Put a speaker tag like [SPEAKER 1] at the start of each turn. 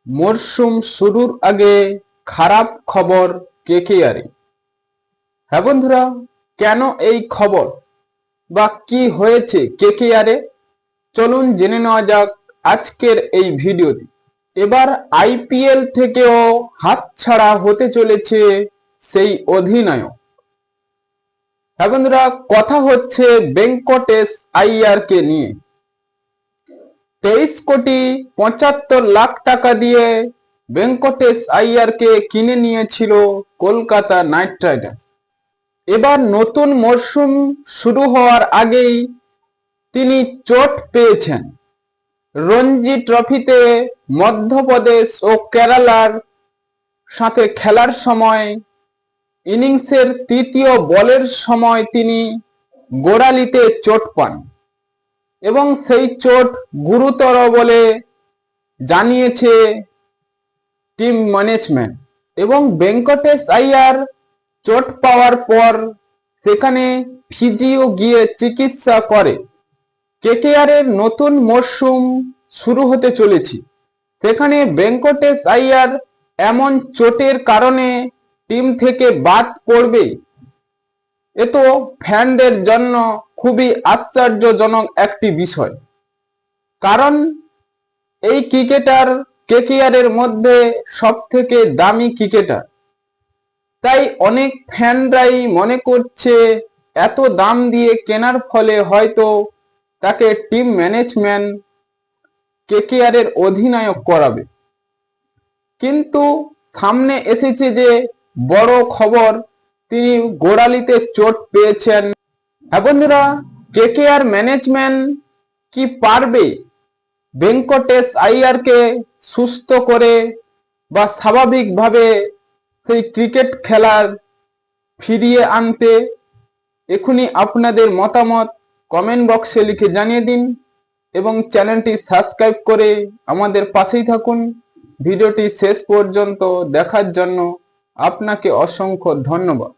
[SPEAKER 1] মরশুম শুরুর আগে খারাপ খবর কেকেআরে। হ্যাঁ বন্ধুরা, কেন এই খবর বা কি হয়েছে কেকেআরে, চলুন জেনে নেওয়া যাক আজকের এই ভিডিওতে। এবার আইপিএল থেকেও হাতছাড়া হতে চলেছে সেই অধিনায়ক। হ্যাঁ বন্ধুরা, কথা হচ্ছে ভেঙ্কটেশ আইয়ারকে নিয়ে। 23,75,00,000 টাকা দিয়ে ভেঙ্কটেশ আইয়ারকে কিনে নিয়েছিল কলকাতা নাইট রাইডার্স। এবার নতুন মরশুম শুরু হওয়ার আগেই তিনি চোট পেয়েছেন। রঞ্জি ট্রফিতে মধ্যপ্রদেশ ও কেরালার সাথে খেলার সময় ইনিংসের তৃতীয় বলের সময় তিনি গোড়ালিতে চোট পান এবং সেই চোট গুরুতর বলে জানিয়েছে টিম ম্যানেজমেন্ট। এবং ভেঙ্কটেশ আইয়ার চোট পাওয়ার পর সেখানে ফিজিও গিয়ে চিকিৎসা করে। কেকেআরের নতুন মরশুম শুরু হতে চলেছে, সেখানে ভেঙ্কটেশ আইয়ার এমন চোটের কারণে টিম থেকে বাদ পড়বে, এ তো ফ্যানদের জন্য খুবই আশ্চর্যজনক একটি বিষয়। কারণ এই ক্রিকেটার কেকেআরের মধ্যে সব থেকে দামি ক্রিকেটার, তাই অনেক ফ্যানরাই মনে করছে এত দাম দিয়ে কেনার ফলে হয়তো তাকে টিম ম্যানেজমেন্ট কেকেআরের অধিনায়ক করাবে। কিন্তু সামনে এসেছে যে বড় খবর, তিনি গোড়ালিতে চোট পেয়েছেন। হ্যাঁ বন্ধুরা, কেকেআর ম্যানেজমেন্ট কি পারবে ভেঙ্কটেশ আইয়ারকে সুস্থ করে বা স্বাভাবিকভাবে সেই ক্রিকেট খেলার ফিরিয়ে আনতে? এখনই আপনাদের মতামত কমেন্ট বক্সে লিখে জানিয়ে দিন এবং চ্যানেলটি সাবস্ক্রাইব করে আমাদের পাশেই থাকুন। ভিডিওটি শেষ পর্যন্ত দেখার জন্য আপনাকে অসংখ্য ধন্যবাদ।